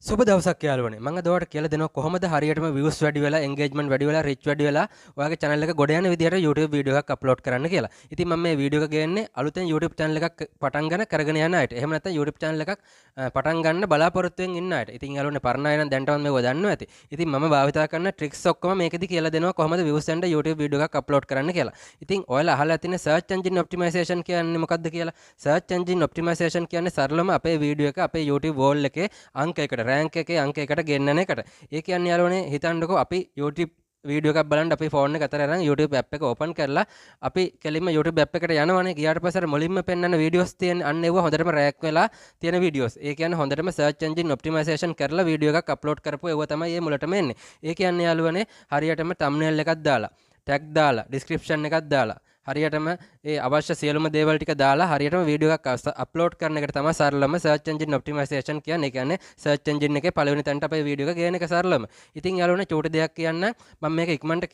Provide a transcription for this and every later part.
සුබ දවසක් යාළුවනේ. මම අද ඔයාලට කියලා දෙනවා කොහොමද හරියටම views වැඩි වෙලා engagement වැඩි වෙලා reach වැඩි වෙලා ඔයාගේ channel එක ගොඩ යන විදිහට YouTube වීඩියෝ එකක් upload කරන්න කියලා. ඉතින් මම මේ වීඩියෝ එක ගේන්නේ අලුතෙන් YouTube channel එකක් පටන් ගන්න කරගෙන යන අයට. එහෙම නැත්නම් YouTube channel එකක් පටන් ගන්න බලාපොරොත්තුෙන් ඉන්න අයට. ඉතින් යාළුවනේ පරණ අය නම් දැනටවත් මේක දන්නවා ඇති. ඉතින් මම භාවිතා කරන tricks ඔක්කොම මේකෙදි කියලා දෙනවා කොහොමද views and YouTube වීඩියෝ එකක් upload කරන්න කියලා. ඉතින් ඔයාලා අහලා තියෙන search engine optimization කියන්නේ මොකක්ද කියලා? search engine optimization කියන්නේ සරලවම අපේ වීඩියෝ එක අපේ YouTube wall එකේ අංක එකට රෑන්ක් එකේ අංක එකට ගෙන්නන එකට. ඒ කියන්නේ යාළුවනේ හිතන්නකෝ අපි YouTube වීඩියෝ එකක් බලන්න අපි ෆෝන් එක අතර අරන් YouTube app එක open කරලා අපි කෙලින්ම YouTube app එකට යනවනේ. ගියාට පස්සේ අර මුලින්ම පෙන්නන වීඩියෝස් තියෙන අන්න ඒව හොඳටම රෑක් වෙලා තියෙන වීඩියෝස්. ඒ කියන්නේ හොඳටම search engine optimization කරලා වීඩියෝ එකක් upload කරපුව ඒව තමයි මේ මුලටම එන්නේ. ඒ කියන්නේ යාළුවනේ හරියටම thumbnail එකක් දාලා, tag දාලා, description එකක් දාලා හරියටම ඒ අවශ්‍ය සියලුම දේවල් ටික දාලා හරියටම වීඩියෝ එකක් අප්ලෝඩ් කරන එකට තමයි සරලම search engine optimization කියන්නේ. ඒ කියන්නේ search engine එකේ පළවෙනි තැනට අපේ වීඩියෝ එක ගේන එක සරලම. ඉතින් යාළුවනේ චූටි දෙයක් කියන්න මම මේක ඉක්මනට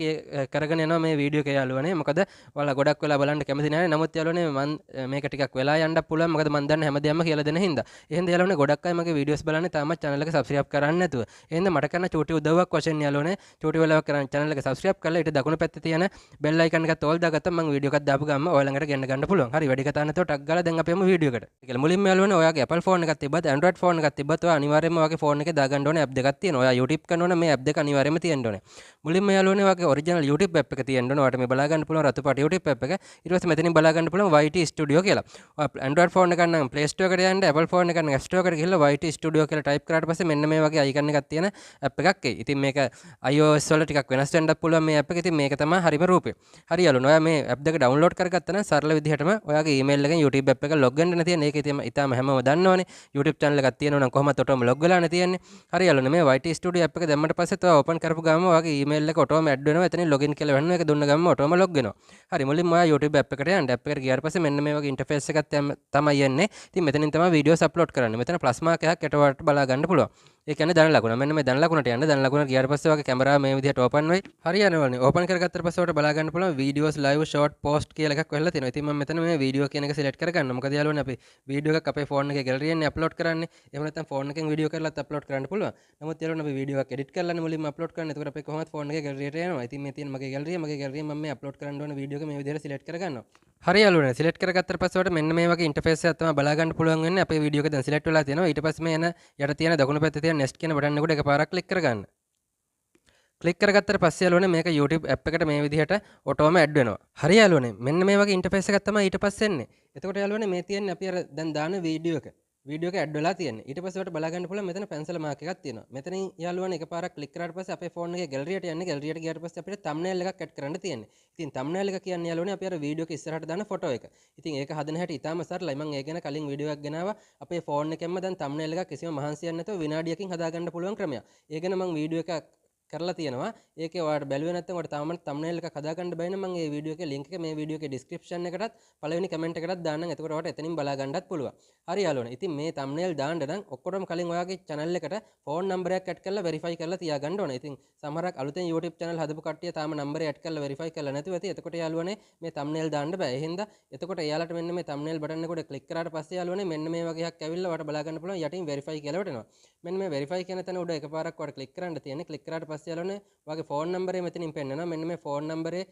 කරගෙන යනවා මේ වීඩියෝ එක යාළුවනේ. මොකද ඔයාලා ගොඩක් වෙලා බලන්න කැමති නැහැ. නමුත් යාළුවනේ මම මේක ටිකක් වෙලා යන්න පුළුවන්. මොකද මම දන්නේ හැමදේම කියලා දෙන හින්දා. එහෙනම් යාළුවනේ ගොඩක් අය මගේ වීඩියෝස් බලන්නේ තාමත් channel එක subscribe කරන්නේ නැතුව. එහෙනම් මට කරන චූටි උදව්වක් වශයෙන් යාළුවනේ චූටි වෙලාවක් කරන් channel එක subscribe කරලා ඊට දකුණු පැත්තේ තියෙන bell icon එකත් all දාගත්තම මම වීඩියෝ එකක් දාපු ගමන් ළඟට ගෙන්න ගන්න පුළුවන්. හරි වැඩි කතා නැතුව ටක් ගාලා දැන් අපි යමු වීඩියෝ එකට. ඒකල මුලින්ම යාළුවනේ ඔයාගේ Apple phone එකක් තිබ්බත් Android phone එකක් තිබ්බත් ඔයා අනිවාර්යයෙන්ම ඔයාගේ phone එකේ දාගන්න ඕනේ app දෙකක් තියෙනවා. ඔයා YouTube කරනවනේ මේ app දෙක අනිවාර්යයෙන්ම තියෙන්න ඕනේ. මුලින්ම යාළුවනේ ඔයාගේ original YouTube app එක තියෙන්න ඕනේ. ඔයාට මේ බලා ගන්න පුළුවන් රතු පාට YouTube app එක. ඊට පස්සේ මෙතනින් බලා ගන්න පුළුවන් YT Studio කියලා. ඔයා Android phone එකක් නම් Play Store එකට යන්න, Apple phone එකක් නම් App Store එකට ගිහිල්ලා YT Studio කියලා type කරාට පස්සේ මෙන්න මේ වගේ icon එකක් තියෙන app එකක් එයි. ඉතින් මේක iOS වල ටිකක් වෙනස් වෙන්නත් පුළුවන් මේ app එක. ඉතින් මේක තමයි හරිම රූපේ. හරි යාළුවනේ ඔයා මේ app දෙක download කරගත්තා නම් සරල විදිහටම ඔයාගේ ඊමේල් එකෙන් YouTube app එක log වෙන්න තියෙන. ඒක ඉතාලම හැමෝම දන්නවනේ. YouTube channel එකක් තියෙනවා නම් කොහොමද ඔටෝම log වෙලානේ තියෙන්නේ. හරි යාළුවනේ මේ YT Studio app එක දැම්මට පස්සෙත් ඔයා open කරපු ගමන් ඔයාගේ ඊමේල් එක ඔටෝම add වෙනවා. එතනින් login කියලා වෙනවා. ඒක දුන්න ගමන් ඔටෝම log වෙනවා. හරි මුලින්ම ඔයා YouTube app එකට යන්න. app එකට ගියාට පස්සේ මෙන්න මේ වගේ interface එකක් තමයි එන්නේ. ඉතින් මෙතනින් තමයි videos upload කරන්නේ. මෙතන plus mark එකක් යටවට බලා ගන්න පුළුවන්. ඒ කියන්නේ ධන ලකුණ. මෙන්න මේ ධන ලකුණට යන්න. ධන ලකුණට ගියාට පස්සේ ඔයාගේ කැමරාව මේ විදිහට open වෙයි. හරි යනවනේ. open කරගත්තට පස්සේ ඔයාලට බලා ගන්න පුළුවන් videos live short post කියලා එකක් වෙලා තියෙනවා. ඉතින් මම මෙතන මේ video කියන එක select කරගන්නවා. මොකද යාළුවනේ අපි video එකක් අපේ phone එකේ gallery එකෙන් upload කරන්නේ. එහෙම නැත්නම් phone එකෙන් video කරලාත් upload කරන්න පුළුවන්. නමුත් යාළුවනේ අපි video එකක් edit කරලානේ මුලින්ම upload කරන්නේ. එතකොට අපි කොහොමද phone එකේ gallery එකට යනවා. ඉතින් මේ තියෙන මගේ gallery මම මේ upload කරන්න ඕන video එක මේ විදිහට select කරගන්නවා. හරි යාළුවනේ select කරගත්තට පස්සේ ඔයාලට මෙන්න මේ වගේ interface එකක් තමයි බලා ගන්න පුළුවන් වෙන්නේ. අපේ video එක දැන් select වෙලා තියෙනවා. ඊට පස්සේ මේ එන යට තියෙන දකුණු පැත්තේ තියෙන next කියන බටන් එකට එකපාරක් click කරගන්න. ක්ලික් කරගත්තට පස්සේ යාළුවනේ මේක YouTube app එකට මේ විදිහට ඔටෝම ඇඩ් වෙනවා. හරි යාළුවනේ මෙන්න මේ වගේ ඉන්ටර්ෆේස් එකක් තමයි ඊට පස්සේ එන්නේ. එතකොට යාළුවනේ මේ තියෙන්නේ අපි අර දැන් දාන වීඩියෝ එක ඇඩ් වෙලා තියෙන්නේ. ඊට පස්සේ ඔයාලට බලා ගන්න පුළුවන් මෙතන pencil mark එකක් තියෙනවා. මෙතනින් යාළුවනේ එකපාරක් ක්ලික් කරාට පස්සේ අපේ ෆෝන් එකේ gallery එකට යන්නේ. gallery එකට ගියාට පස්සේ අපිට thumbnail එකක් ඇඩ් කරන්න තියෙන්නේ. ඉතින් thumbnail එක කියන්නේ යාළුවනේ අපි අර වීඩියෝ එක ඉස්සරහට දාන ෆොටෝ එක. ඉතින් ඒක හදන හැටි ඉතාම සරලයි. මම ඒ ගැන කලින් වීඩියෝ එකක් ගෙනාවා. අපේ ෆෝන් එකෙන්ම දැන් thumbnail එකක් කිසිම මහන්සියක් නැතුව විනාඩියකින් හදා ගන්න පුළුවන් ක්‍රමයක්. ඒ ගැන මම වීඩියෝ එකක් කරලා තියෙනවා. ඒකේ ඔයාලට බැලුවේ නැත්නම් ඔයාලට තාම thumbnail එකක් හදාගන්න බැරි නම් මම මේ වීඩියෝ එකේ link එක මේ වීඩියෝ එකේ description එකටත් පළවෙනි comment එකටත් දාන්නම්. එතකොට ඔයාලට එතනින් බලා ගන්නත් පුළුවන්. හරි යාළුවනේ. ඉතින් මේ thumbnail දාන්න නම් ඔක්කොටම කලින් ඔයාගේ channel එකට phone number එකක් add කරලා verify කරලා තියාගන්න ඕනේ. ඉතින් සමහරක් අලුතෙන් YouTube channel හදපු කට්ටිය තාම number එක add කරලා verify කරලා නැතුව ඇති. එතකොට යාළුවනේ මේ thumbnail දාන්න බෑ. ඒ හින්දා එතකොට එයාලට මෙන්න මේ thumbnail button එකට click කරාට පස්සේ යාළුවනේ මෙන්න මේ වගේ එකක් ඇවිල්ලා ඔයාලට බලා ගන්න පුළුවන් යටින් verify කියලා වටෙනවා. මෙන්න මේ verify කියන තැන උඩ එකපාරක් ඔයාලට click කරන්න තියෙන්නේ. click කරාට පස්සේ යාළුවනේ ඔයාගේ ෆෝන් නම්බරේ මෙතනින් පෙන්නනවා. මෙන්න මේ ෆෝන් නම්බරේ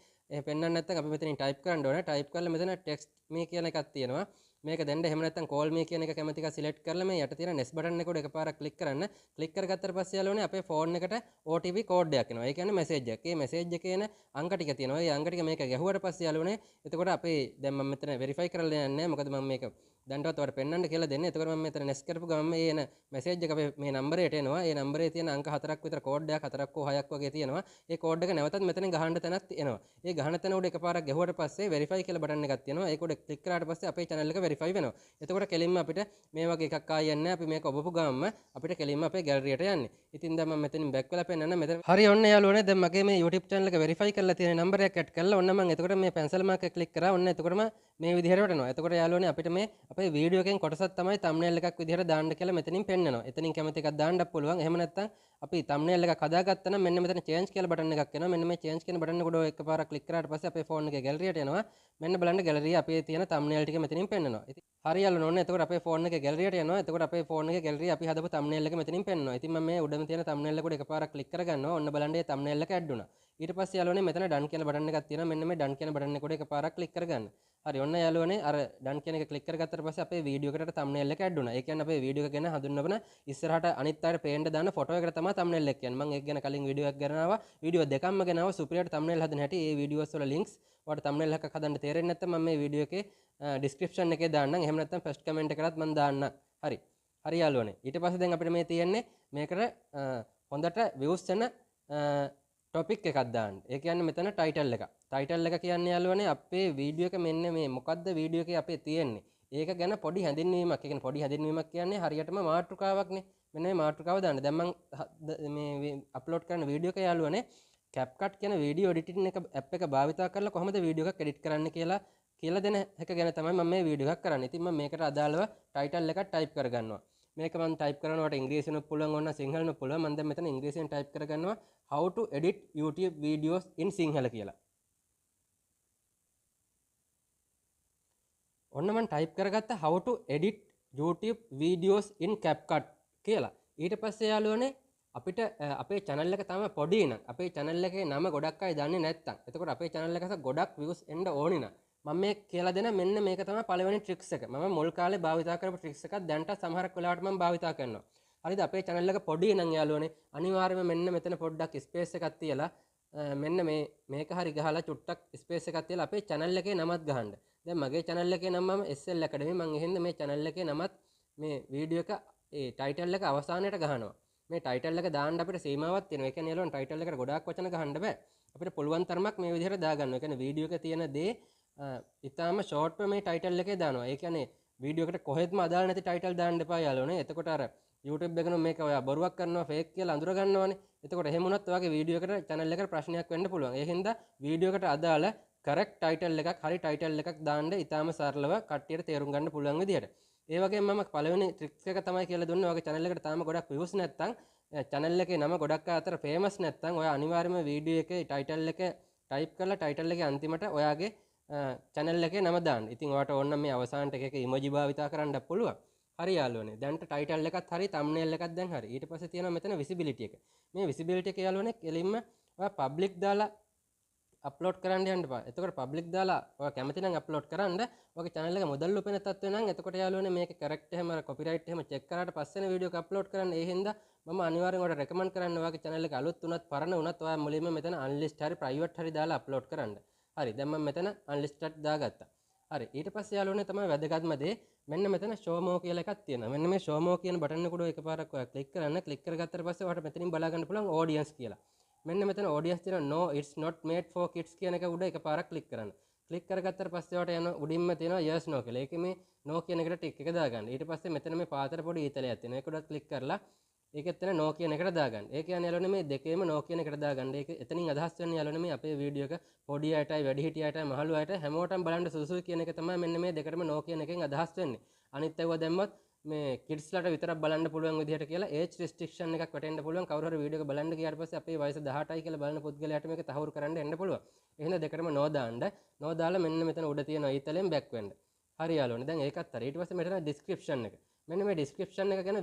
පෙන්නන්න නැත්නම් අපි මෙතනින් ටයිප් කරන්න ඕනේ. ටයිප් කරලා මෙතන ටෙක්ස්ට් මේ කියන එකක් තියෙනවා. මේක දෙන්න එහෙම නැත්නම් call me කියන එක කැමති එක select කරලා මේ යට තියෙන next button එක උඩ එකපාරක් click කරන්න. click කරගත්තට පස්සේ යාළුවනේ අපේ ෆෝන් එකට OTP code එකක් එනවා. ඒ කියන්නේ message එකක්. මේ message එකේ එන අංක ටික තියෙනවා. ඒ අංක ටික මේක ගැහුවට පස්සේ යාළුවනේ එතකොට අපේ දැන් මම මෙතන verify කරලා යන්නේ නැහැ. මොකද මම මේක දැන්ටවත් ඔයාලට පෙන්වන්න කියලා දෙන්නේ. එතකොට මම මෙතන next කරපු ගමන් මේ එන message එක අපේ මේ නම්බරයට එනවා. ඒ නම්බරේ තියෙන අංක 4ක් විතර කෝඩ් එකක් 4ක් හෝ 6ක් වගේ තියෙනවා. ඒ කෝඩ් එක නැවතත් මෙතන ගහන්න තැනක් එනවා. ඒ ගහන තැන උඩ එකපාරක් ගැහුවට පස්සේ verify කියලා බටන් එකක් තියෙනවා. ඒක උඩ ක්ලික් කරාට පස්සේ අපේ channel එක verify වෙනවා. එතකොට කෙලින්ම අපිට මේ වගේ එකක් ආයෙන්නේ නැහැ. අපි මේක ඔබපු ගමන්ම අපිට කෙලින්ම අපේ gallery එකට යන්නේ. ඉතින් දැන් මම මෙතනින් back වෙලා පෙන්නන්න මෙතන. හරි ඔන්න යාළුවනේ දැන් මගේ මේ YouTube channel එක verify කරලා තියෙන නම්බරයක් ඇඩ් කරලා ඔන්න මම එතකොට මේ pencil mark එක ක්ලික් කරා. ඔන්න එතකොටම මේ විදිහට වටනවා. එතකොට යාළුවනේ අපිට මේ අපේ වීඩියෝ එකෙන් කොටසක් තමයි thumbnail එකක් විදිහට දාන්න කියලා මෙතනින් පෙන්නනවා. එතනින් කැමති එකක් දාන්නත් පුළුවන්. එහෙම නැත්නම් අපි thumbnail එකක් හදාගත්තා නම් මෙන්න මෙතන change කියලා බටන් එකක් එනවා. මෙන්න මේ change කියන බටන් එක උඩ එකපාරක් ක්ලික් කරාට පස්සේ අපේ ෆෝන් එකේ ගැලරියට එනවා. මෙන්න බලන්න ගැලරිය අපේ තියෙන thumbnail ටික මෙතනින් පෙන්නනවා. ඉතින් හරි යාළුවෝ නෝනේ. එතකොට අපේ ෆෝන් එකේ ගැලරියට යනවා. එතකොට අපේ ෆෝන් එකේ ගැලරිය අපි හදපු thumbnail එක මෙතනින් පෙන්නනවා. ඉතින් මම මේ උඩම තියෙන thumbnail එක උඩ එකපාරක් ක්ලික් කරගන්නවා. ඔන්න බලන්න මේ thumbnail එක ඇඩ් වුණා. ඊට පස්සේ යාළුවනේ මෙතන done කියලා බටන් එකක් තියෙනවා. මෙන්න මේ done කියන බටන් එක උඩ එකපාරක් ක්ලික් කරගන්න. හරි ඔන්න යාළුවනේ අර done කියන එක ක්ලික් කරගත්තට පස්සේ අපේ වීඩියෝ එකට thumbnail එක ඇඩ් වුණා. ඒ කියන්නේ අපේ වීඩියෝ එක ගැන හඳුන්වන ඉස්සරහට අනිත් අයට පේන්න දාන ෆොටෝ එකට තමයි thumbnail එක කියන්නේ. මම ඒක ගැන කලින් වීඩියෝ එකක් කරනවා. වීඩියෝ දෙකක්ම ගෙනාවා සුපිරියට thumbnail හදන හැටි. ඒ වීඩියෝස් වල links ඔයාලට thumbnail එකක් හදන්න තේරෙන්නේ නැත්නම් මම මේ වීඩියෝ එකේ description එකේ දාන්නම්. එහෙම නැත්නම් first comment එකකටත් මම දාන්නම්. හරි. හරි යාළුවනේ. ඊට පස්සේ දැන් අපිට මේ තියෙන්නේ මේකට හොඳට views වෙන ටොපික් එකක් දාන්න. ඒ කියන්නේ මෙතන ටයිටල් එක. ටයිටල් එක කියන්නේ යාළුවනේ අපේ වීඩියෝ එක මෙන්න මේ මොකද්ද වීඩියෝ එකේ අපේ තියෙන්නේ. ඒක ගැන පොඩි හැඳින්වීමක්. ඒ කියන්නේ පොඩි හැඳින්වීමක් කියන්නේ හරියටම මාතෘකාවක්නේ. මෙන්න මේ මාතෘකාව දාන්න. දැන් මම මේ අප්ලෝඩ් කරන වීඩියෝ එක යාළුවනේ CapCut කියන වීඩියෝ එඩිටින් එක ඇප් එක භාවිතා කරලා කොහොමද වීඩියෝ එකක් එඩිට් කරන්න කියලා දෙන එක ගැන තමයි මම මේ වීඩියෝ එකක් කරන්නේ. ඉතින් මම මේකට අදාළව ටයිටල් එකක් ටයිප් කරගන්නවා. මේක මම ටයිප් කරනකොට ඉංග්‍රීසියෙන්ත් පුළුවන් ඕන සිංහලෙන්ත් පුළුවන්. මම දැන් මෙතන ඉංග්‍රීසියෙන් ටයිප් කරගන්නවා how to edit YouTube videos in Sinhala කියලා. ඔන්න මම ටයිප් කරගත්ත how to edit YouTube videos in CapCut කියලා. ඊට පස්සේ යාළුවනේ අපිට අපේ channel එක තාම පොඩි නම් අපේ channel එකේ නම ගොඩක් අය දන්නේ නැත්තම් එතකොට අපේ channel එකට ගොඩක් views එන්න ඕනේ නම් මම මේ කියලා දෙන මෙන්න මේක තමයි පළවෙනි tricks එක. මම මුල් කාලේ භාවිතා කරපු tricks එකක් දැන්ට සමහරක් වෙලාවට මම භාවිතා කරනවා. හරිද? අපේ channel එක පොඩි නම් යාළුවනේ අනිවාර්යයෙන්ම මෙන්න මෙතන පොඩ්ඩක් space එකක් තියලා මෙන්න මේක හරි ගහලා චුට්ටක් space එකක් තියලා අපේ channel එකේ නමත් ගහන්න. දැන් මගේ channel එකේ නම මම SL Academy මම එහෙනම් මේ channel එකේ නමත් මේ වීඩියෝ එක ඒ title එක අවසානයට ගහනවා. මේ title එක දාන්න අපිට සීමාවක් තියෙනවා. ඒ කියන්නේ යාළුවනේ title එකට ගොඩාක් වචන ගහන්න බෑ. අපිට පුළුවන් තරමක් මේ විදිහට දාගන්න. ඒ කියන්නේ වීඩියෝ එකේ තියෙන දේ ඉතාලම ෂෝට්ව මේ ටයිටල් එකේ දානවා. ඒ කියන්නේ වීඩියෝ එකට කොහෙත්ම අදාළ නැති ටයිටල් දාන්න එපා යාළුවනේ. එතකොට අර YouTube එකන මේක ඔයා බොරුවක් කරනවා ෆේක් කියලා අඳුර ගන්නවනේ. එතකොට එහෙම වුණත් ඔයාගේ වීඩියෝ එකට channel එකට ප්‍රශ්නයක් වෙන්න පුළුවන්. ඒ හින්දා වීඩියෝ එකට අදාළ correct title එකක් හරි title එකක් දාන්න ඉතාලම සරලව කට්ටියට තේරුම් ගන්න පුළුවන් විදිහට. ඒ වගේම මම පළවෙනි tricks එක තමයි කියලා දුන්නේ. ඔයාගේ channel එකට තාම ගොඩක් views නැත්තම් channel එකේ නම ගොඩක් අතර famous නැත්තම් ඔයා අනිවාර්යයෙන්ම වීඩියෝ එකේ title එක type කරලා title එකේ අන්තිමට ඔයාගේ channel එකේ නම දාන්න. ඉතින් ඔයාට ඕන නම් මේ අවසානට එක emoji භාවිතා කරන්නත් පුළුවන්. හරි යාළුවනේ. දැන්ට title එකත් හරි thumbnail එකත් දැන් හරි. ඊට පස්සේ තියෙනවා මෙතන visibility එක. මේ visibility එක යාළුවනේ කෙලින්ම ඔයා public දාලා අප්ලෝඩ් කරන්න යන්න එපා. එතකොට public දාලා ඔයා කැමති නම් අප්ලෝඩ් කරන්න. ඔයාගේ channel එක මොදල් උපෙන තත්ත්වේ නම් එතකොට යාළුවනේ මේක correct එහෙම copyright එහෙම check කරාට පස්සේනේ වීඩියෝ එක අප්ලෝඩ් කරන්න. ඒ හින්දා මම අනිවාර්යෙන් ඔයාලට recommend කරන්න ඔයාගේ channel එක අලුත් වුණත් පරණ වුණත් ඔයා මුලින්ම මෙතන unlisted හරි private හරි දාලා අප්ලෝඩ් කරන්න. හරි දැන් මම මෙතන unlisted දාගත්තා. හරි ඊට පස්සේ යාළුවනේ තමයි වැදගත්ම දේ මෙන්න මෙතන show more කියලා එකක් තියෙනවා. මෙන්න මේ show more කියන බටන් එක උඩ එකපාරක් ඔයා ක්ලික් කරන්න. ක්ලික් කරගත්තට පස්සේ ඔයාලට මෙතනින් බලා ගන්න පුළුවන් audience කියලා. මෙන්න මෙතන audience තියෙනවා no it's not made for kids කියන එක උඩ එකපාරක් ක්ලික් කරන්න. ක්ලික් කරගත්තට පස්සේ ඔයාලට යන උඩින්ම තියෙනවා yes no කියලා. ඒකේ මේ no කියන එකට ටික් එක දාගන්න. ඊට පස්සේ මෙතන මේ පාතර පොඩි ඊතලයක් තියෙනවා. ඒක උඩ ක්ලික් කරලා ඒකෙත් එන no කියන එකට දාගන්න. ඒ කියන්නේ යාළුවනේ මේ දෙකේම no කියන එකට දාගන්න. ඒක එතනින් අදහස් වෙන්නේ යාළුවනේ මේ අපේ වීඩියෝ එක පොඩි අයටයි වැඩිහිටි අයටයි මහලු අයට හැමෝටම බලන්න සුසුයි කියන එක තමයි මෙන්න මේ දෙකටම no කියන එකෙන් අදහස් වෙන්නේ. අනිත් ඒවා දැම්මොත් මේ කිඩ්ස්ලට විතරක් බලන්න පුළුවන් විදිහට කියලා age restriction එකක් වැටෙන්න පුළුවන්. කවුරු හරි වීඩියෝ එක බලන්න ගියාට පස්සේ අපේ වයස 18යි කියලා බලන පුද්ගලයාට මේක තහවුරු කරන්න එන්න පුළුවන්. එහෙනම් දෙකටම no දාන්න. no දාලා මෙන්න මෙතන උඩ තියෙන ඊතලෙන් back වෙන්න. හරි යාළුවනේ. දැන් ඒකත් හරි. ඊට පස්සේ මෙතන description එක. මෙන්න මේ description එක ගැන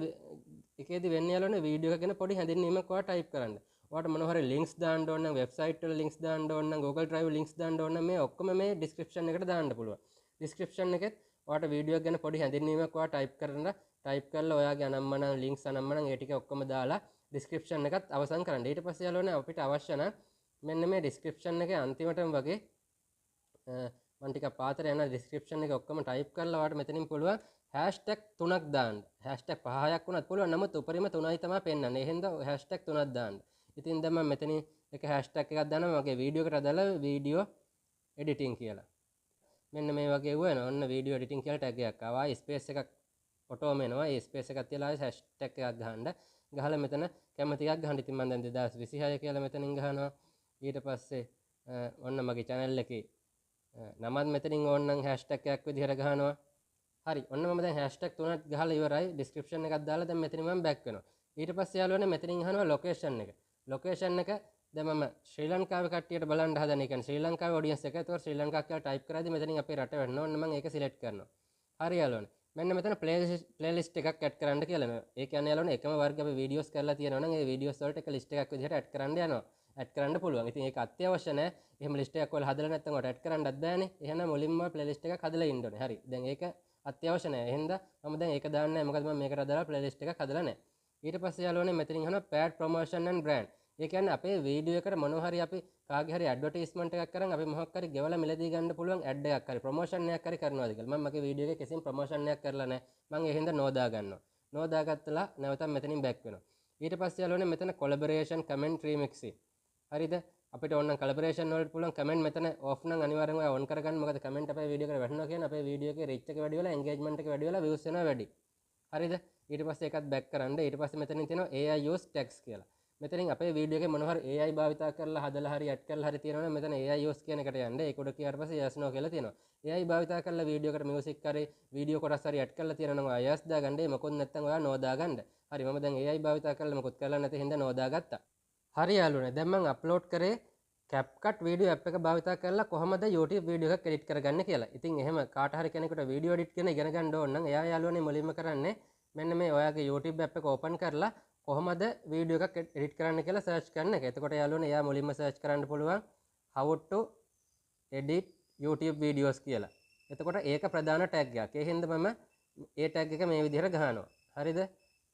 එකේදී වෙන්නේ යාළුවනේ වීඩියෝ එක ගැන පොඩි හැඳින්වීමක් ඔයා type කරන්න. ඔයාට මොන හරි links දාන්න ඕන නම් website වල links දාන්න ඕන නම් Google Drive links දාන්න ඕන නම් මේ ඔක්කොම මේ description එකට දාන්න පුළුවන්. description එකෙත් ඔයාට වීඩියෝ එක ගැන පොඩි හැඳින්වීමක් ඔයා type කරලා ඔයාගේ අනම්මනම් links අනම්මනම් ඒ ටික ඔක්කොම දාලා description එකත් අවසන් කරන්න. ඊට පස්සේ යාළුවනේ අපිට අවශ්‍ය නම් මෙන්න මේ description එකේ අන්තිමටම වගේ මම ටිකක් පාතර යන description එක ඔක්කොම type කරලා ඔයාට මෙතනින් පුළුවන් hashtag 3ක් දාන්න. hashtag 5ක් වුණත් පුළුවන්. නමුත් උපරිම 3යි තමයි පෙන්වන්නේ. ඒ හින්දා hashtag 3ක් දාන්න. ඉතින් දැන් මම මෙතනින් එක hashtag එකක් දානවා මගේ වීඩියෝ එකට අදාළ වීඩියෝ editing කියලා. මෙන්න මේ වගේ වෙනවා. ඔන්න වීඩියෝ editing කියලා tag එකක් ආවා. ස්පේස් එකක් ඔටෝම එනවා. ඒ ස්පේස් එකක් තියලා hashtag එකක් ගහන්න. ගහලා මෙතන කැමති එකක් ගහන්න. ඉතින් මම දැන් 2026 කියලා මෙතනින් ගහනවා. ඊට පස්සේ ඔන්න මගේ channel එකේ නමත් මෙතනින් ඕනනම් hashtag එකක් විදිහට ගහනවා. හරි ඔන්න මම දැන් hashtag 3ක් ගහලා ඉවරයි description එකක් දාලා දැන් මෙතන මම back වෙනවා ඊට පස්සේ යාළුවනේ මෙතනින් අහනවා location එක දැන් මම ශ්‍රී ලංකාවේ කට්ටියට බලන්න හදන එක ශ්‍රී ලංකාවේ audience එක ඒතකොට ශ්‍රී ලංකාව කියලා type කරද්දි මෙතනින් අපේ රට වෙන්න ඕන මම ඒක select කරනවා හරි යාළුවනේ මෙන්න මෙතන playlist එකක් add කරන්න කියලා ඒ කියන්නේ යාළුවනේ එකම වර්ග අපි videos කරලා තියෙනවා නම් ඒ videos වලට එක list එකක් විදිහට add කරන්න යනවා add කරන්න පුළුවන් ඉතින් ඒක අත්‍යවශ්‍ය නැහැ එහෙම list එකක් ඔයාලා හදලා නැත්නම් ඔයාලට add කරන්නත් බෑනේ එහෙනම් මුලින්ම playlist එකක් හදලා ඉන්න ඕනේ හරි දැන් ඒක අත්‍යවශ්‍ය නැහැ එහෙනම් මම දැන් ඒක දාන්නේ නැහැ මොකද මම මේකට අදාළ playlist එකක් හදලා නැහැ ඊට පස්සේ යාළුවනේ මෙතනින් අහනවා paid promotion and brand ඒ කියන්නේ අපේ වීඩියෝ එකට මොනවා හරි අපි කාගේ හරි ඇඩ්වර්ටයිස්මන්ට් එකක් කරන් අපි මොකක් හරි ගෙවලා මිලදී ගන්න පුළුවන් ඇඩ් එකක් හරි ප්‍රොමෝෂන් එකක් හරි කරනවාද කියලා මම මගේ වීඩියෝ එකේ කිසිම ප්‍රොමෝෂන් එකක් කරලා නැහැ මම ඒ හින්දා නෝදා ගන්නවා නෝදාගත්තලා නැවතත් මෙතනින් බෑක් වෙනවා ඊට පස්සේ යාළුවනේ මෙතන කොලැබොරේෂන් කමෙන්ට් රීමික්සින් හරිද අපිට ඕන නම් කොලැබොරේෂන් වලට පුළුවන් කමෙන්ට් මෙතන ඔෆ් නම් අනිවාර්යෙන්ම ඔයා ඔන් කරගන්න මොකද කමෙන්ට් අපේ වීඩියෝ එකට වැටෙනවා කියන්නේ අපේ වීඩියෝ එකේ රීච් එක වැඩි වෙලා එන්ගේජ්මන්ට් එක වැඩි වෙලා views වෙනවා වැඩි හරිද ඊට පස්සේ එකත් බෑක් කරන්න ඊට පස්සේ මෙතනින් තියෙනවා AI use text කියලා මෙතනින් අපේ වීඩියෝ එකේ මොනවා හරි AI භාවිතා කරලා හදලා හරි ඇඩ් කරලා හරි තියෙනවනේ මෙතන AI use කියන එකට යන්න ඒක උඩ කියාට පස්සේ yes no කියලා තියෙනවා AI භාවිතා කරලා වීඩියෝ එකට මියුසික් හරි වීඩියෝ කොටස් හරි ඇඩ් කරලා තියෙනවා නම් ඔයා yes දාගන්න මොකොත් නැත්නම් ඔයා no දාගන්න හරි මම දැන් AI භාවිතා කරලා මොකොත් කරලා නැති හින්දා no දාගත්තා හරි යාළුවනේ දැන් මම අප්ලෝඩ් කරේ CapCut වීඩියෝ ඇප් එක භාවිතා කරලා කොහොමද YouTube වීඩියෝ එකක් එඩිට් කරගන්නේ කියලා. ඉතින් එහෙම කාට හරි කෙනෙකුට වීඩියෝ එඩිට් කරන ඉගෙන ගන්න ඕන නම් එයා යාළුවනේ මුලින්ම කරන්නේ මෙන්න මේ ඔයාගේ YouTube ඇප් එක ඕපන් කරලා කොහොමද වීඩියෝ එකක් එඩිට් කරන්න කියලා සර්ච් කරන එක. එතකොට යාළුවනේ එයා මුලින්ම සර්ච් කරන්න පුළුවන් how to edit YouTube videos කියලා. එතකොට ඒක ප්‍රධාන ටැග් එකක්. ඒ හින්දා මම ඒ ටැග් එක මේ විදිහට ගහනවා. හරිද?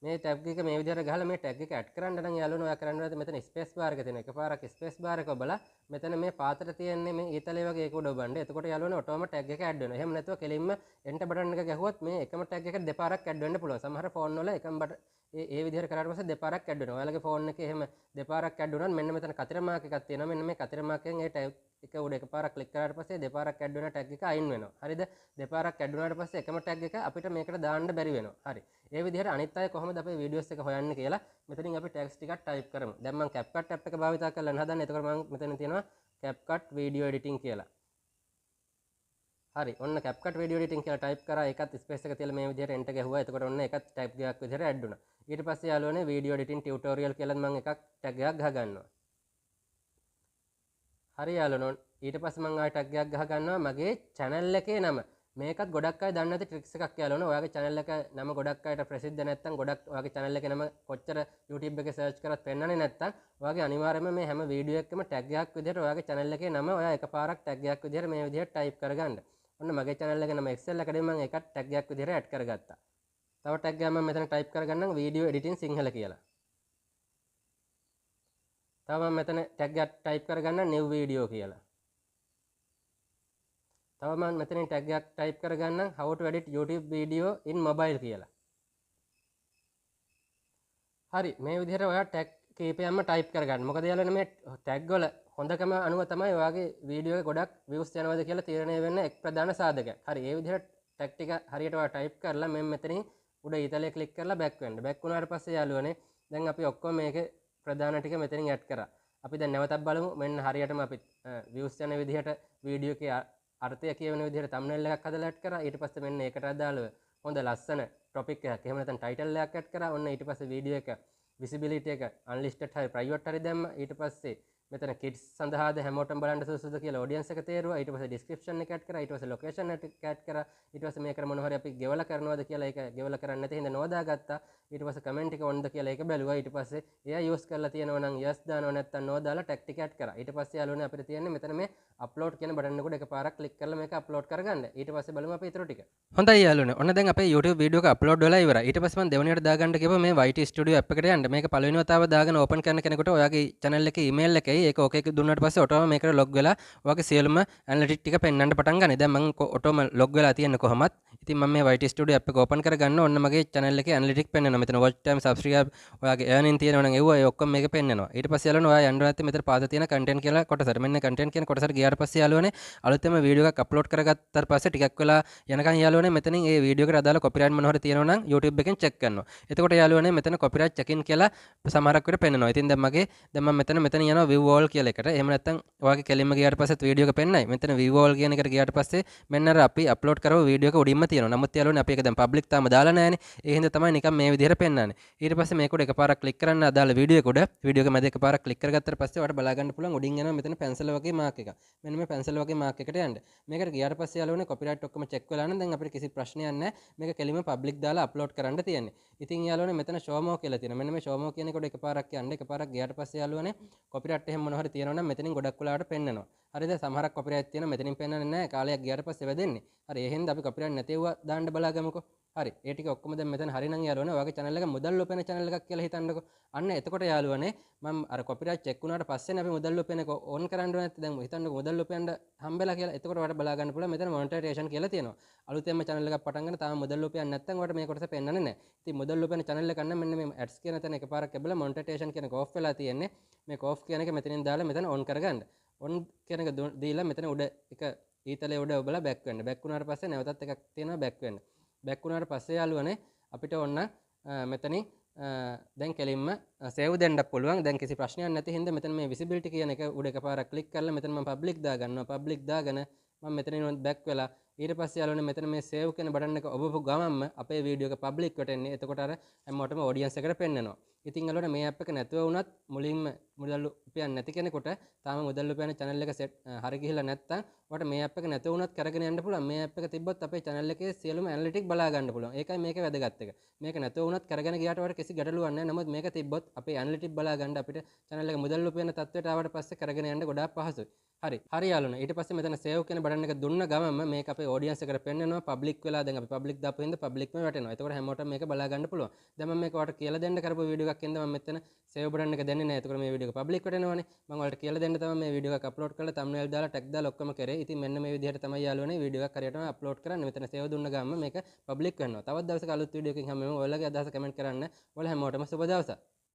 මේ ටැග් එක මේ විදිහට ගහලා මේ ටැග් එක ඇඩ් කරන්න නම් යාළුවනේ ඔයා කරන්න ඕනේ මෙතන ස්පේස් බාර් එක තියෙනවා. එකපාරක් ස්පේස් බාර් එක ඔබලා මෙතන මේ පාතට තියෙන්නේ මේ ඊතලයේ වගේ ඒක උඩ ඔබන්න. එතකොට යාළුවනේ ඔටෝම ටැග් එක ඇඩ් වෙනවා. එහෙම නැතුව කෙලින්ම එන්ටර් බටන් එක ගැහුවොත් මේ එකම ටැග් එක දෙපාරක් ඇඩ් වෙන්න පුළුවන්. සමහර ෆෝන් වල එකම ඒ විදිහට කරාට පස්සේ දෙපාරක් ඇඩ් වෙනවා. ඔයාලගේ ෆෝන් එකේ එහෙම දෙපාරක් ඇඩ් වුණාම මෙන්න මෙතන කතර මාක් එකක් තියෙනවා. මෙන්න මේ කතර මාකෙන් ඒ ටැග් එක උඩ එකපාරක් ක්ලික් කරාට පස්සේ දෙපාරක් ඇඩ් වෙන ටැග් එක අයින් වෙනවා. හරිද? දෙපාරක් ඇඩ් වුණාට පස්සේ එකම ටැග් එක අපිට මේකට දාන්න බැරි වෙනවා. හරි. ඒ විදිහට අනිත් අය කොහොමද අපේ වීඩියෝස් එක හොයන්නේ කියලා මෙතනින් අපි ටැග්ස් ටිකක් ටයිප් කරමු. දැන් මම CapCut app එක භාවිත කරලා හදන්නේ. එතකොට මම මෙතන තියෙනවා CapCut video editing කියලා. හරි. ඔන්න CapCut video editing කියලා ටයිප් කරා. ඒකත් ස්පේස් එක තියලා මේ විදිහට enter ගැහුවා. එතකොට ඔන්න ඒකත් ටැග් එකක් විදිහට ඇඩ් වුණා. ඊට පස්සේ යාළුවනේ video editing tutorial කියලා මම එකක් ටැග් එකක් ගහ ගන්නවා. හරි යාළුවනේ ඊට පස්සේ මම ආයෙ ටැග් එකක් ගහ ගන්නවා මගේ channel එකේ නම. මේකත් ගොඩක් අය දන්නේ නැති ට්‍රික්ස් එකක් යාළුවනේ. ඔයාගේ channel එක නම ගොඩක් අයට ප්‍රසිද්ධ නැත්නම් ගොඩක් ඔයාගේ channel එකේ නම කොච්චර YouTube එකේ search කරත් පෙන්නන්නේ නැත්නම් ඔයාගේ අනිවාර්යයෙන්ම මේ හැම වීඩියෝ එකකම ටැග් එකක් විදිහට ඔයාගේ channel එකේ නම ඔයා එකපාරක් ටැග් එකක් විදිහට මේ විදිහට type කරගන්න. ඔන්න මගේ channel එකේ නම Excel එකේ මම ඒකත් ටැග් එකක් විදිහට add කරගත්තා. තව ටැග් එකක් මම මෙතන type කරගන්නම් video editing සිංහල කියලා. තව මම මෙතන ටැග් එකක් type කරගන්නම් new video කියලා. තව මම මෙතනින් ටැග් එකක් type කරගන්නම් how to edit YouTube video in mobile කියලා. හරි මේ විදිහට ඔයා ටැග් කීපයක්ම type කරගන්න. මොකද යාළුවනේ මේ ටැග් වල හොඳකම අනුව තමයි ඔයාගේ වීඩියෝ එක ගොඩක් views යනවද කියලා තීරණය වෙන්න එක් ප්‍රධාන සාධකයක්. හරි ඒ විදිහට ටැග් ටික හරියට ඔයා type කරලා මම මෙතනින් උඩ ඊතලයේ ක්ලික් කරලා back වෙන්න. back වුණාට පස්සේ යාළුවනේ දැන් අපි ඔක්කොම මේකේ ප්‍රධාන ටික මෙතනින් add කරා. අපි දැන් නැවතත් බලමු. මෙන්න හරියටම අපි views යන විදිහට වීඩියෝ එකේ අර්ථය කියවන විදිහට thumbnail එකක් හදලා ඇඩ් කරා. ඊට පස්සේ මෙන්න ඒකට අදාළව හොඳ ලස්සන topic එකක් එහෙම නැත්නම් title එකක් ඇඩ් කරා. ඔන්න ඊට පස්සේ වීඩියෝ එක visibility එක unlisted හරි private හරි දැම්මා. ඊට පස්සේ මෙතන kids සඳහාද හැමෝටම බලන්න සුදුසුද කියලා audience එක තේරුවා. ඊට පස්සේ description එක ඇඩ් කරා. ඊට පස්සේ location එක ඇඩ් කරා. ඊට පස්සේ මේකට මොන හරි අපි ගෙවලා කරනවද කියලා ඒක ගෙවලා කරන්නේ නැති හින්දා නෝදා ගත්තා. ඊට පස්සේ comment එක onද කියලා ඒක බැලුවා. ඊට පස්සේ එයා use කරලා තියෙනවා නම් yes දානවා නැත්නම් no දාලා tag ටික ඇඩ් කරා. ඊට පස්සේ යාළුවනේ අපිට තියෙන්නේ මෙතන මේ upload කියන බටන් එක උඩ එකපාරක් click කරලා මේක upload කරගන්න. ඊට පස්සේ බලමු අපි ඊටු ටික. හොඳයි යාළුවනේ. ඔන්න දැන් අපේ YouTube වීඩියෝ එක upload වෙලා ඉවරයි. ඊට පස්සේ මම දෙවෙනියට දාගන්න කිව්වා මේ YT Studio app එකට යන්න. මේක පළවෙනි වතාව දාගෙන open කරන කෙනෙකුට ඔයාගේ channel එකේ email එකයි ඒක okay දුන්නාට පස්සේ ඔටෝම මේකට log වෙලා ඔයාගේ සියලුම analytics ටික පෙන්වන්න පටන් ගන්නවා. දැන් මම ඔටෝම log වෙලා තියෙන්නේ කොහොමත්. ඉතින් මම මේ YT Studio app එක open කරගන්න ඕන්න මගේ channel එකේ analytics පෙන්වනවා. තියෙනවා. මෙතන watch time, subscribe, ඔයාගේ earning තියෙනවා නම් ඒව ඒ ඔක්කොම මේකේ පෙන්නනවා. ඊට පස්සේ යාළුවනේ ඔයා යන්න නැත්නම් මෙතන පාත තියෙන content කියලා කොටසට. මෙන්න content කියන කොටසට ගියාට පස්සේ යාළුවනේ අලුතෙන්ම වීඩියෝ එකක් අප්ලෝඩ් කරගත්තාට පස්සේ ටිකක් වෙලා යනකම් යාළුවනේ මෙතනින් ඒ වීඩියෝ එකට අදාළ copyright මොනවා හරි තියෙනවා නම් YouTube එකෙන් check කරනවා. එතකොට යාළුවනේ මෙතන copyright check in කියලා සමහරක් විට පෙන්නනවා. ඉතින් දැන් මම මෙතන යනවා view all කියලා එකට. එහෙම නැත්නම් ඔයාගේ කෙලින්ම ගියාට පස්සෙත් වීඩියෝ එක පෙන්නයි. මෙතන view all කියන එකට ගියාට පස්සේ මෙන්න අර අපි අප්ලෝඩ් කරපු වීඩියෝ එක උඩින්ම තියෙනවා. නමුත් යාළුවනේ අපි ඒක දැන් public තාම දාලා නැහැනේ. ඒ හින්දා තමයි නිකන් මේ විදිහට පෙන්නන්නේ. ඊට පස්සේ මේක උඩ එකපාරක් ක්ලික් කරන්න අදාළ වීඩියෝ එක උඩ වීඩියෝ එක මැද එකපාරක් ක්ලික් කරගත්තට පස්සේ ඔයාලට බලා ගන්න පුළුවන් උඩින් යනවා මෙතන pencil වගේ මාක් එක. මෙන්න මේ pencil වගේ මාක් එකට යන්න. මේකට ගියාට පස්සේ යාළුවනේ copyright ඔක්කොම check වෙලා නම් දැන් අපිට කිසි ප්‍රශ්නයක් නැහැ. මේක කෙලින්ම public දාලා අප්ලෝඩ් කරන්න තියෙන්නේ. ඉතින් යාළුවනේ මෙතන show more කියලා තියෙනවා. මෙන්න මේ show more කියන එක උඩ එකපාරක් යන්න. එකපාරක් ගියාට පස්සේ යාළුවනේ copyright එහෙම මොනවා හරි තියෙනවා නම් මෙතනින් ගොඩක් වෙලාවට පෙන්නනවා. හරිද? සමහරක් copyright තියෙනවා මෙතනින් පෙන්නන්නේ නැහැ. කාලයක් ගියාට පස්සේ වැදෙන්නේ. හරි. ඒ හින්දා අපි copyright නැතිව දාන්න බලාගමුකෝ. හරි. ඒ ටික ඔක්කොම දැන් මෙතන හරිනම් යාළුවනේ ඔයාගේ channel එක මුදල් උපයන channel එකක් කියලා හිතන්නකෝ. අන්න එතකොට යාළුවනේ මම අර copyright check වුණාට පස්සේනේ අපි මුදල් උපයන එක on කරන්න ඕනේ නැත්නම් දැන් හිතන්නකෝ මුදල් උපයන්න හම්බෙලා කියලා. එතකොට ඔයාලට බලා ගන්න පුළුවන් මෙතන monetization කියලා තියෙනවා. අලුතෙන්ම channel එකක් පටන් ගන්න තාම මුදල් උපයන්නේ නැත්නම් ඔයාලට මේ කොටස පෙන්වන්නේ නැහැ. ඉතින් මුදල් උපයන channel එකක් නම් මෙන්න මේ ads කියන තැන එකපාරක් කැබලා monetization කියන එක off වෙලා තියෙන්නේ. මේක off කියන එක මෙතනින් දාලා මෙතන on කරගන්න. on කියන එක දීලා මෙතන උඩ එක ඊතලයේ උඩ ඔබලා back වෙන්න. back වුණාට පස්සේ නැවතත් එකක් තියෙනවා back වෙන්න. back වුණාට පස්සේ යාළුවනේ අපිට ඔන්න මෙතනින් දැන් කෙලින්ම save දෙන්න පුළුවන්. දැන් කිසි ප්‍රශ්නයක් නැති හින්දා මෙතන මේ visibility කියන එක උඩ එකපාරක් click කරලා මෙතන මම public දාගන්නවා. public දාගෙන මම මෙතනින් back වෙලා ඊට පස්සේ යාළුවනේ මෙතන මේ save කියන බටන් එක ඔබපු ගමන්ම අපේ වීඩියෝ එක public වට එන්නේ. එතකොට අර හැමෝටම audience එකට පෙන්නනවා. ඉතින් යාළුවනේ මේ app එක නැතුව වුණත් මුලින්ම මුදල් උපයන්නේ නැති කෙනෙකුට තාම මුදල් උපයන channel එක set හරි ගිහිල්ලා නැත්තම් ඔයාලට මේ app එක නැතුව වුණත් කරගෙන යන්න පුළුවන්. මේ app එක තිබ්බොත් අපේ channel එකේ සියලුම analytics බලා ගන්න පුළුවන්. ඒකයි මේකේ වැදගත් එක. මේක නැතුව වුණත් කරගෙන ගියාට ඔයාලට කිසි ගැටලුවක් නැහැ. නමුත් මේක තිබ්බොත් අපේ analytics බලා ගන්න අපිට channel එක මුදල් උපයන තත්ත්වයට ආවට පස්සේ කරගෙන යන්න ගොඩාක් පහසුයි. හරි යාළුවනේ ඊට පස්සේ මෙතන save කියන බටන් එක දුන්න ගමන්ම මේක අපේ audience එකට පෙන්නනවා. public වෙලා දැන් අපි public දාපු හින්දා publicම වැටෙනවා. එතකොට හැමෝටම මේක බලා ගන්න පුළුවන්. දැන් මම මේක ඔයාලට කියලා දෙන්න කරපු වීඩියෝ එකක් ඉඳන් මම මෙතන save බටන් එක දෙන්නේ නැහැ. එතකොට මේ වීඩියෝ එක public වෙටෙනවනේ. මම ඔයාලට කියලා දෙන්න තමයි මේ වීඩියෝ එක අප්ලෝඩ් කරලා thumbnail දාලා tag දාලා ඔක්කොම කරේ. ඉතින් මෙන්න මේ විදිහට තමයි යාළුවනේ වීඩියෝ එකක් හරියටම අප්ලෝඩ් කරන්නේ. මෙතන save දුන්න ගමන්ම මේක public වෙනවා. තවත් දවසක අලුත් වීඩියෝ එකකින් හැමෝම ඔයාලගේ අදහස කමෙන්ට් කරන්න. ඔයාලා හැමෝටම සුබ දවසක්.